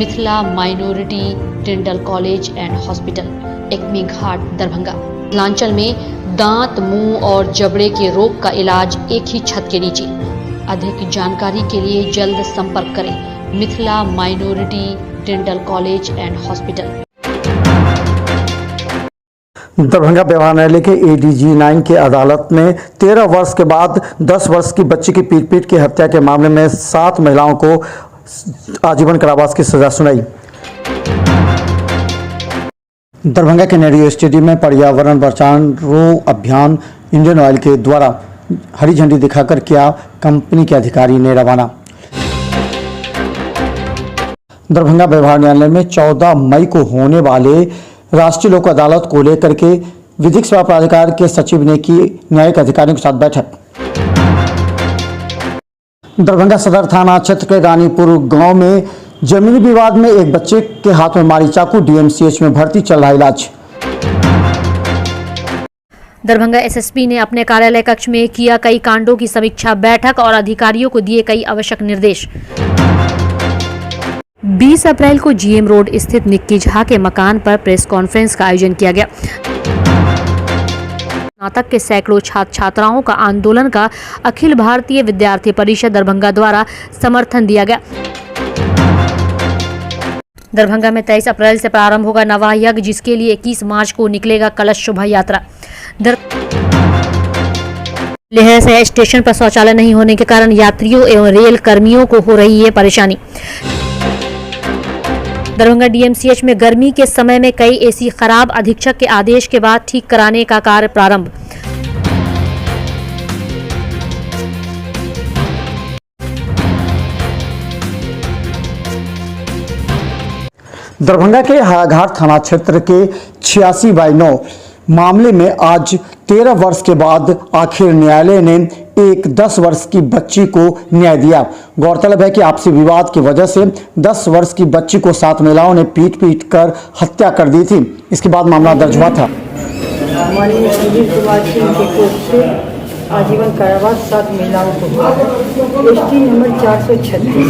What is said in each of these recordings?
Mithila minority dental college and hospital, Ekmi Ghat, Darbhanga. Mithilanchal में दांत, मुंह और जबड़े के रोग का इलाज एक ही छत के नीचे। अधिक जानकारी के लिए जल्द संपर्क करें Mithila minority dental college and hospital. Darbhanga व्यवहार न्यायालय के एडीजी 9 की अदालत में 13 वर्ष के बाद 10 वर्ष की बच्ची की पीट की हत्या के मामले में 7 महिलाओं को आजीवन कारावास की सजा सुनाई। दरभंगा के नेहरू स्टेडियम में पर्यावरण बचाओ अभियान इंडियन ऑयल के द्वारा हरी झंडी दिखाकर किया कंपनी के अधिकारी ने रवाना। दरभंगा व्यवहार न्यायालय में 14 मई को होने वाले राष्ट्रीय लोक अदालत को लेकर के विधिक सेवा प्राधिकार के सचिव ने की न्यायिक अधिकारियों के साथ बैठक। दरभंगा सदर थाना क्षेत्र के रानीपुर गांव में जमीनी विवाद में एक बच्चे के हाथ में मारी चाकू, डीएमसीएच में भर्ती, चल रहा इलाज। दरभंगा एसएसपी ने अपने कार्यालय कक्ष में किया कई कांडों की समीक्षा बैठक और अधिकारियों को दिए कई आवश्यक निर्देश। 20 अप्रैल को जीएम रोड स्थित निक्की झा के मकान पर प्रेस कॉन्फ्रेंस का आयोजन किया गया। स्नातक के सैकड़ों छात्र छात्राओं का आंदोलन का अखिल भारतीय विद्यार्थी परिषद दरभंगा द्वारा समर्थन दिया गया। दरभंगा में 23 अप्रैल से प्रारंभ होगा नवाह यज्ञ, जिसके लिए 21 मार्च को निकलेगा कलश शोभा यात्रा। लेह से स्टेशन पर शौचालय नहीं होने के कारण यात्रियों एवं रेल कर्मियों को हो रही है परेशानी। दरभंगा डीएमसीएच में गर्मी के समय में कई एसी खराब, अधीक्षक के आदेश के बाद ठीक कराने का कार्य प्रारंभ। दरभंगा के हायाघाट थाना क्षेत्र के 86/9 मामले में आज 13 वर्ष के बाद आखिर न्यायालय ने एक 10 वर्ष की बच्ची को न्याय दिया। गौरतलब है कि आपसी विवाद की वजह से 10 वर्ष की बच्ची को 7 महिलाओं ने पीट कर हत्या कर दी थी। इसके बाद मामला दर्ज हुआ था। माननीय संजीव कुमार सिंह के कोर्ट से आजीवन कारावास 7 महिलाओं को एसटी नंबर 436,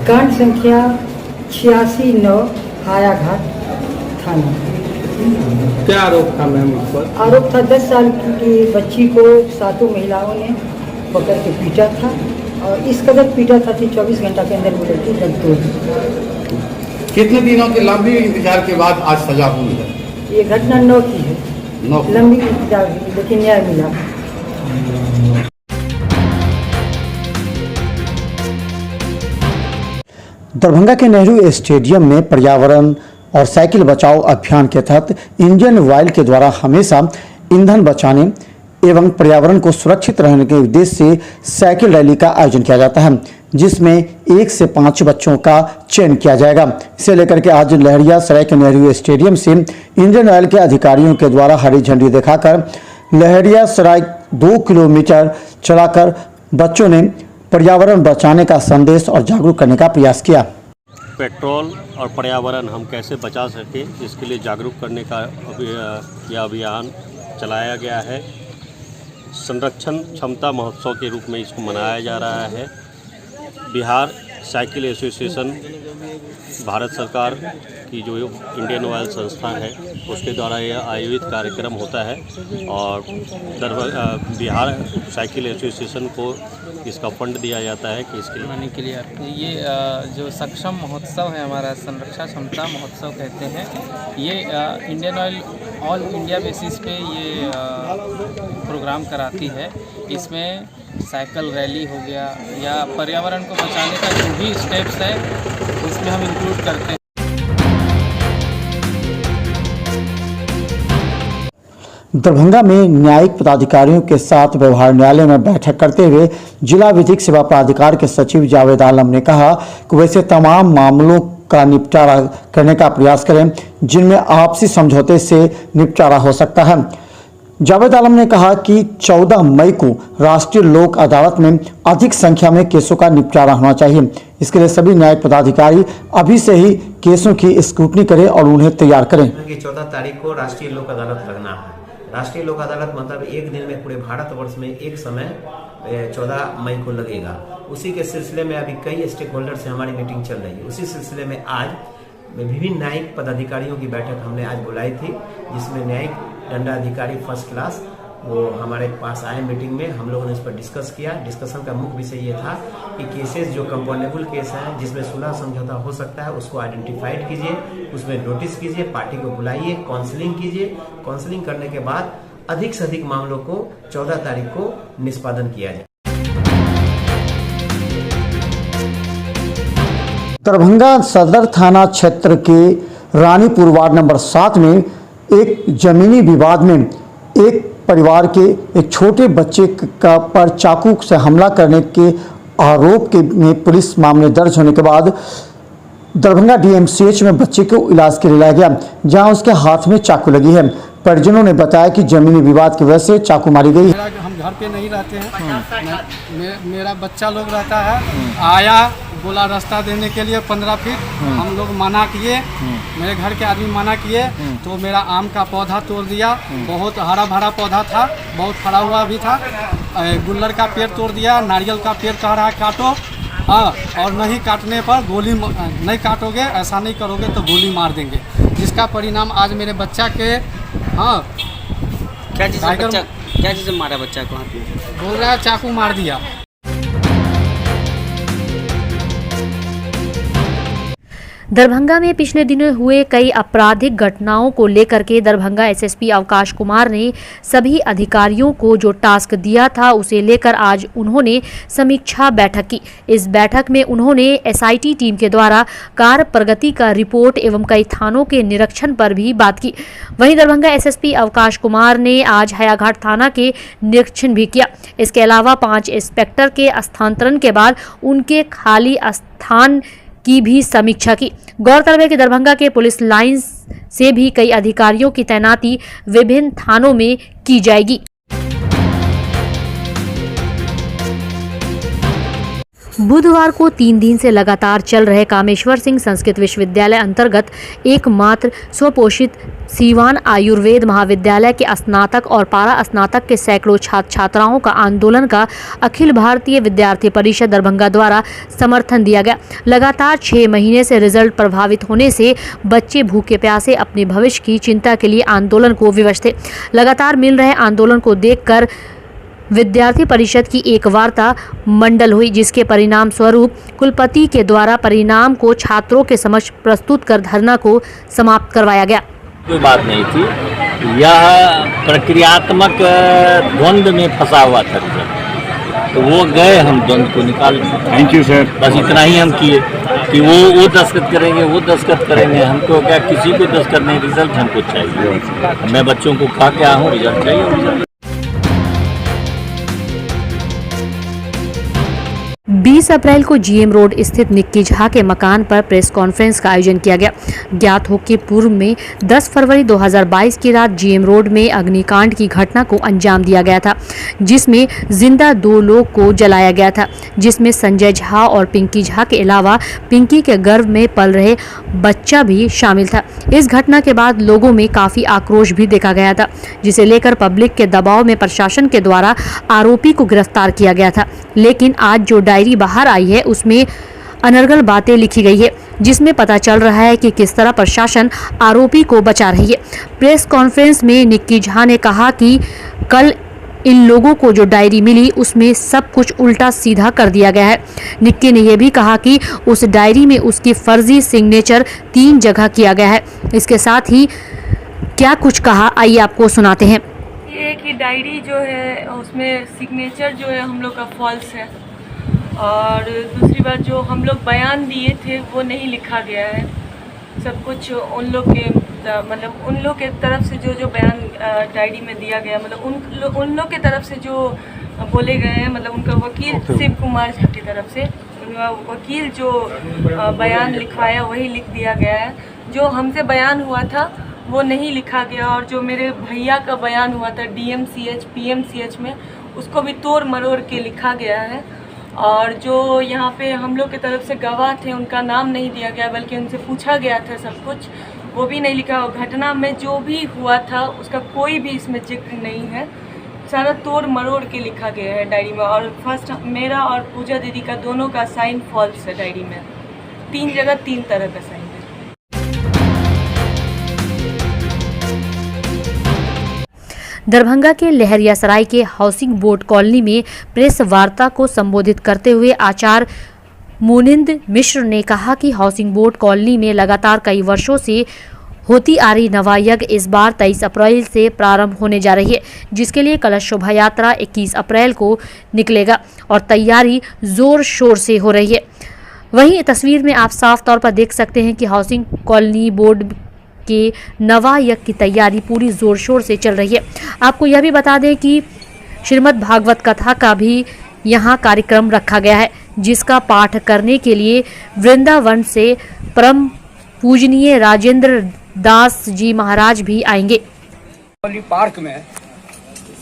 कांड संख्या 86/9 हायाघाट थाना। क्या आरोप था मैम उस पर? आरोप था 10 साल की बच्ची को 7 महिलाओं ने पकड़ के पीटा था और इस कदर पीटा था कि 24 घंटा के अंदर वो लड़की दम तोड़ दी। कितने दिनों के लंबी इंतजार के बाद आज सजा हुई है? ये घटना 9 की है। लंबी इंतजार हुई लेकिन न्याय मिला। दरभंगा के नेहरू स्टेडियम में पर्यावरण और साइकिल बचाओ अभियान के तहत इंडियन ऑयल के द्वारा हमेशा ईंधन बचाने एवं पर्यावरण को सुरक्षित रहने के उद्देश्य से साइकिल रैली का आयोजन किया जाता है, जिसमें 1 से 5 बच्चों का चयन किया जाएगा। इसे लेकर के आज लहरियासराय के नेहरू स्टेडियम से इंडियन ऑयल के अधिकारियों के द्वारा हरी झंडी दिखाकर लहरियासराय 2 किलोमीटर चलाकर बच्चों ने पर्यावरण बचाने का संदेश और जागरूक करने का प्रयास किया। पेट्रोल और पर्यावरण हम कैसे बचा सके, इसके लिए जागरूक करने का यह अभियान चलाया गया है। संरक्षण क्षमता महोत्सव के रूप में इसको मनाया जा रहा है। बिहार साइकिल एसोसिएशन, भारत सरकार की जो इंडियन ऑयल संस्था है उसके द्वारा यह आयोजित कार्यक्रम होता है और बिहार साइकिल एसोसिएशन को इसका फंड दिया जाता है कि इसके बनाने के लिए ये जो सक्षम महोत्सव है हमारा, संरक्षा क्षमता महोत्सव कहते हैं। ये Indian oil all India basis पे ये प्रोग्राम कराती है। इसमें साइकिल रैली हो गया या पर्यावरण को बचाने का जो भी स्टेप्स है उसमें हम इंक्लूड करते हैं। दरभंगा में न्यायिक पदाधिकारियों के साथ व्यवहार न्यायालय में बैठक करते हुए जिला विधिक सेवा प्राधिकार के सचिव जावेद आलम ने कहा कि वैसे तमाम मामलों का निपटारा करने का प्रयास करें जिनमें आपसी समझौते से निपटारा हो सकता है। जावेद आलम ने कहा कि 14 मई को राष्ट्रीय लोक अदालत में अधिक संख्या में केसों का निपटारा होना चाहिए। इसके लिए सभी न्यायिक पदाधिकारी अभी से ही केसों की स्क्रूटनी करें और उन्हें तैयार करें। 14 तारीख को राष्ट्रीय लोक अदालत लगना है। राष्ट्रीय लोक अदालत मतलब एक दिन में पूरे भारतवर्ष में एक समय 14 मई को लगेगा। उसी के सिलसिले में अभी कई स्टेक होल्डर से हमारी मीटिंग चल रही है। उसी सिलसिले में आज विभिन्न न्यायिक पदाधिकारियों की बैठक हमने आज बुलाई थी, जिसमें न्यायिक दंडाधिकारी फर्स्ट क्लास वो हमारे पास आए मीटिंग में। हम लोगों ने इस पर डिस्कस किया। डिस्कशन का मुख्य विषय ये था कि केसेस जो कंपाउंडेबल केस हैं, जिसमें सुलह समझौता हो सकता है, उसको आइडेंटिफाइड कीजिए, उसमें नोटिस कीजिए, पार्टी को बुलाइए, काउंसलिंग कीजिए। काउंसलिंग करने के बाद अधिक से अधिक मामलों को 14 तारीख को निष्पादन किया जाए। दरभंगा सदर थाना क्षेत्र के रानीपुर वार्ड नंबर 7 में एक जमीनी विवाद में एक परिवार के एक छोटे बच्चे का पर चाकू से हमला करने के आरोप के में पुलिस मामले दर्ज होने के बाद दरभंगा डीएमसीएच में बच्चे को इलाज के लिए लाया गया, जहां उसके हाथ में चाकू लगी है। परिजनों ने बताया कि जमीनी विवाद की वजह से चाकू मारी गई। हम घर पे नहीं रहते हैं, मेरा बच्चा लोग रहता है। आया, बोला रास्ता देने के लिए 15 फीट, हम लोग मना किए, मेरे घर के आदमी मना किए, तो मेरा आम का पौधा तोड़ दिया। बहुत हरा भरा पौधा था, बहुत फड़ा हुआ भी था। गुल्लर का पेड़ तोड़ दिया, नारियल का पेड़ कह रहा है काटो, और नहीं काटने पर गोली, नहीं काटोगे, ऐसा नहीं करोगे तो गोली मार देंगे, जिसका परिणाम आज मेरे बच्चा के क्या चीज़ मारा बच्चा को हाथ में? बोल रहा है चाकू मार दिया। दरभंगा में पिछले दिनों हुए कई आपराधिक घटनाओं को लेकर के दरभंगा एसएसपी अवकाश कुमार ने सभी अधिकारियों को जो टास्क दिया था उसे लेकर आज उन्होंने समीक्षा बैठक की। इस बैठक में उन्होंने एसआईटी टीम के द्वारा कार्य प्रगति का रिपोर्ट एवं कई थानों के निरीक्षण पर भी बात की। वहीं दरभंगा एसएसपी अवकाश कुमार ने आज हयाघाट थाना के निरीक्षण भी किया। इसके अलावा 5 इंस्पेक्टर के स्थानांतरण के बाद उनके खाली स्थान की भी समीक्षा की। गौरतलब है कि दरभंगा के पुलिस लाइंस से भी कई अधिकारियों की तैनाती विभिन्न थानों में की जाएगी। बुधवार को 3 दिन से लगातार चल रहे कामेश्वर सिंह संस्कृत विश्वविद्यालय अंतर्गत एकमात्र स्वपोषित सीवान आयुर्वेद महाविद्यालय के स्नातक और पारा स्नातक के सैकड़ों छात्र छात्राओं का आंदोलन का अखिल भारतीय विद्यार्थी परिषद दरभंगा द्वारा समर्थन दिया गया। लगातार 6 महीने से रिजल्ट प्रभावित होने से बच्चे भूखे प्यासे अपने भविष्य की चिंता के लिए आंदोलन को विवश थे। लगातार मिल रहे आंदोलन को देखकर विद्यार्थी परिषद की एक वार्ता मंडल हुई, जिसके परिणाम स्वरूप कुलपति के द्वारा परिणाम को छात्रों के समक्ष प्रस्तुत कर धरना को समाप्त करवाया गया। कोई बात नहीं थी, यह प्रक्रियात्मक द्वंद्व में फंसा हुआ था, तो वो गए, हम द्वंद्व को निकाल। Thank you sir. बस इतना ही हम किए कि वो दस्तखत करेंगे, वो दस्तखत करेंगे, हमको क्या किसी को दस्तखत नहीं, रिजल्ट हमको चाहिए। मैं बच्चों को खा के आया हूँ, रिजल्ट चाहिए। 20 अप्रैल को जीएम रोड स्थित निक्की झा के मकान पर प्रेस कॉन्फ्रेंस का आयोजन किया गया। ज्ञात हो कि पूर्व में 10 फरवरी 2022 की रात जीएम रोड में अग्निकांड की घटना को अंजाम दिया गया था, जिसमें जिंदा 2 लोग को जलाया गया था, जिसमें संजय झा और पिंकी झा के अलावा पिंकी के गर्भ में पल रहे बच्चा भी शामिल था। इस घटना के बाद लोगों में काफी आक्रोश भी देखा गया था, जिसे लेकर पब्लिक के दबाव में प्रशासन के द्वारा आरोपी को गिरफ्तार किया गया था। लेकिन आज जो डायरी बाहर आई है उसमें अनर्गल बातें लिखी गई है, जिसमें पता चल रहा है कि किस तरह प्रशासन आरोपी को बचा रही है। प्रेस कॉन्फ्रेंस में निक्की झा ने कहा कि कल इन लोगों को जो डायरी मिली उसमें सब कुछ उल्टा सीधा कर दिया गया है। निक्की ने यह भी कहा कि उस डायरी में उसकी फर्जी सिग्नेचर 3 जगह किया गया है। इसके साथ ही क्या कुछ कहा, आइए आपको सुनाते हैं। ये कि डायरी जो है उसमें सिग्नेचर जो है हम लोग का फॉल्स है, और दूसरी बात जो हम लोग बयान दिए थे वो नहीं लिखा गया है। सब कुछ उन लोग के मतलब उन लोग के तरफ से जो बयान डायरी में दिया गया, मतलब उन लोग के तरफ से जो बोले गए हैं, मतलब उनका वकील शिव कुमार झा की तरफ से उनका वकील जो बयान लिखवाया वही लिख दिया गया है। जो हमसे बयान हुआ था वो नहीं लिखा गया, और जो मेरे भैया का बयान हुआ था डीएमसीएच पीएमसीएच में उसको भी तोड़ मरोड़ के लिखा गया है। और जो यहाँ पे हम लोग की तरफ से गवाह थे उनका नाम नहीं दिया गया, बल्कि उनसे पूछा गया था सब कुछ, वो भी नहीं लिखा। और घटना में जो भी हुआ था उसका कोई भी इसमें जिक्र नहीं है। सारा तोड़ मरोड़ के लिखा गया है डायरी में। और फर्स्ट मेरा और पूजा दीदी का दोनों का साइन फॉल्स है डायरी में। 3 जगह 3 तरह का साइन है। दरभंगा के लहरियासराय के हाउसिंग बोर्ड कॉलोनी में प्रेस वार्ता को संबोधित करते हुए आचार्य मोनिंद मिश्र ने कहा कि हाउसिंग बोर्ड कॉलोनी में लगातार कई वर्षों से होती आ रही नवा यज्ञ इस बार 23 अप्रैल से प्रारंभ होने जा रही है, जिसके लिए कलश शोभा यात्रा 21 अप्रैल को निकलेगा और तैयारी जोर शोर से हो रही है। वहीं तस्वीर में आप साफ तौर पर देख सकते हैं कि हाउसिंग कॉलोनी बोर्ड के नवा यज्ञ की तैयारी पूरी जोर शोर से चल रही है। आपको यह भी बता दें कि श्रीमद् भागवत कथा का भी यहाँ कार्यक्रम रखा गया है, जिसका पाठ करने के लिए वृंदावन से परम पूजनीय राजेंद्र दास जी महाराज भी आएंगे। पार्क में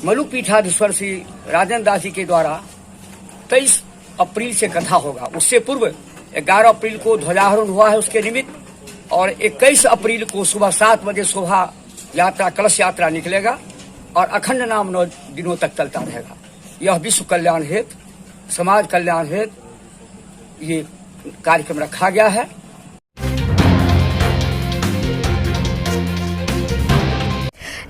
मलुपीठाधीश्वर श्री राजेंद्र दास जी के द्वारा 23 अप्रैल से कथा होगा। उससे पूर्व 11 अप्रैल को ध्वजारोहण हुआ है उसके निमित्त, और 21 अप्रैल को सुबह 7 बजे शोभा यात्रा कलश यात्रा निकलेगा और अखंड नाम 9 दिनों तक चलता रहेगा। यह विश्व कल्याण हेतु, समाज कल्याण हेतु ये कार्यक्रम रखा गया है।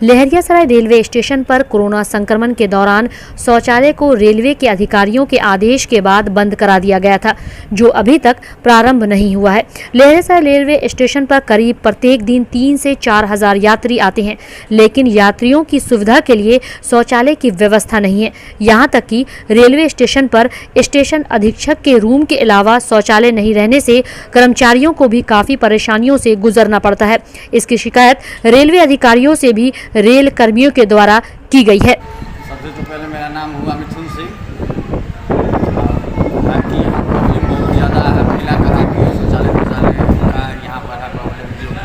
लहरियासराय रेलवे स्टेशन पर कोरोना संक्रमण के दौरान शौचालय को रेलवे के अधिकारियों के आदेश के बाद बंद करा दिया गया था, जो अभी तक प्रारंभ नहीं हुआ है। लहरियासराय रेलवे स्टेशन पर करीब प्रत्येक दिन 3 से 4 हजार यात्री आते हैं, लेकिन यात्रियों की सुविधा के लिए शौचालय की व्यवस्था नहीं है। यहाँ तक कि रेलवे स्टेशन पर स्टेशन अधीक्षक के रूम के अलावा शौचालय नहीं रहने से कर्मचारियों को भी काफी परेशानियों से गुजरना पड़ता है। इसकी शिकायत रेलवे अधिकारियों से भी रेल कर्मियों के द्वारा की गई है। सबसे तो पहले मेरा नाम हुआ मिथुन सिंह। बाकी यहाँ प्रॉब्लम बहुत ज़्यादा है। महिला कहा कि शौचालय यहाँ पर है प्रॉब्लम, जो कि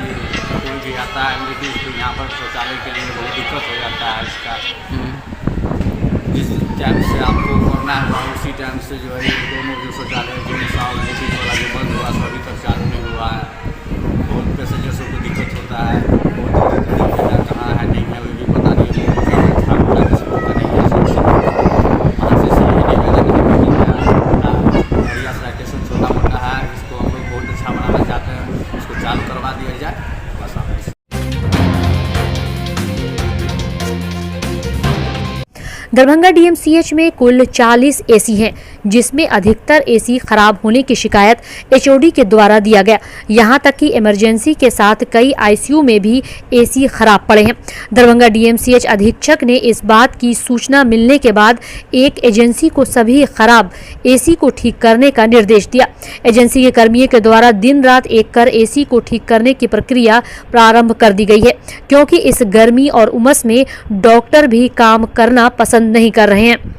कोई भी आता है लेकिन तो यहाँ पर शौचालय के लिए बहुत दिक्कत हो जाता है। इसका जिस टाइम से आपको करना हुआ उसी टाइम से जो है दोनों जो शौचालय जो लेडीज वाला जो बंद हुआ अभी तक चालू नहीं हुआ है। बहुत पैसेंजर्स को दिक्कत होता है। कहाँ है नहीं है भी पता नहीं है। स्टेशन छोटा मोटा है, इसको हम लोग बहुत अच्छा बनाना चाहते हैं, इसको चालू करवा दिया जाए बस। दरभंगा डीएमसीएच में कुल 40 एसी हैं, जिसमें अधिकतर एसी खराब होने की शिकायत एचओडी के द्वारा दिया गया। यहां तक कि इमरजेंसी के साथ कई आईसीयू में भी एसी खराब पड़े हैं। दरभंगा डीएमसीएच अधीक्षक ने इस बात की सूचना मिलने के बाद एक एजेंसी को सभी खराब एसी को ठीक करने का निर्देश दिया। एजेंसी के कर्मियों के द्वारा दिन रात एक कर एसी को ठीक करने की प्रक्रिया प्रारंभ कर दी गई है, क्योंकि इस गर्मी और उमस में डॉक्टर भी काम करना पसंद नहीं कर रहे हैं।